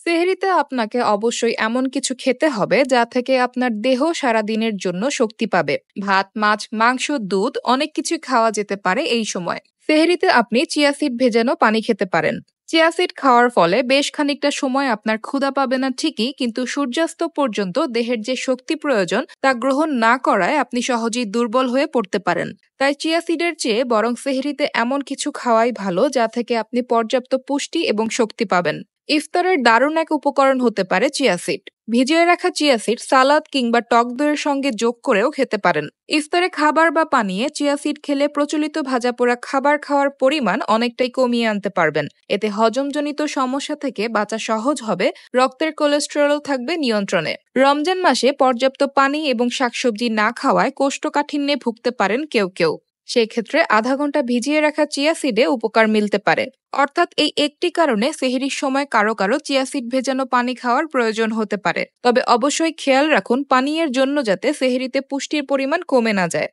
সেহরিতে আপনাকে অবশ্যই এমন কিছু খেতে হবে যা থেকে আপনার দেহ সারা দিনের জন্য শক্তি পাবে। ভাত, মাছ, মাংস, দুধ অনেক কিছু খাওয়া যেতে পারে এই সময়। সেহরিতে আপনি চিয়া সিড ভেজানো পানি খেতে পারেন। চিয়া সিড খাওয়ার ফলে বেশ খানিকটা সময় আপনার ক্ষুধা পাবে না ঠিকই, কিন্তু সূর্যাস্ত পর্যন্ত দেহের যে শক্তি প্রয়োজন তা গ্রহণ না করায় আপনি সহজেই দুর্বল হয়ে পড়তে পারেন। তাই চিয়া সিডের চেয়ে বরং সেহরিতে এমন কিছু খাওয়াই ভালো যা থেকে আপনি পর্যাপ্ত পুষ্টি এবং শক্তি পাবেন। ইফতারের দারুণ এক উপকরণ হতে পারে চিয়া সিড। ভিজিয়ে রাখা চিয়া সিড সালাদ কিংবা টক দইয়ের সঙ্গে যোগ করেও খেতে পারেন। ইফতারে খাবার বা পানীয়ে চিয়া সিড খেলে প্রচলিত ভাজাপোড়া খাবার খাওয়ার পরিমাণ অনেকটাই কমিয়ে আনতে পারবেন। এতে হজমজনিত সমস্যা থেকে বাঁচা সহজ হবে, রক্তের কোলেস্টেরল থাকবে নিয়ন্ত্রণে। রমজান মাসে পর্যাপ্ত পানি এবং শাকসবজি না খাওয়ায় কোষ্ঠকাঠিন্যে ভুগতে পারেন কেউ কেউ। সেই ক্ষেত্রে আধা ঘন্টা ভিজিয়ে রাখা চিয়া সিডে উপকার মিলতে পারে। অর্থাৎ এই একটি কারণে সেহরির সময় কারো কারো চিয়া সিড ভেজানো পানি খাওয়ার প্রয়োজন হতে পারে। তবে অবশ্যই খেয়াল রাখুন পানীয়ের জন্য যাতে সেহরিতে পুষ্টির পরিমাণ কমে না যায়।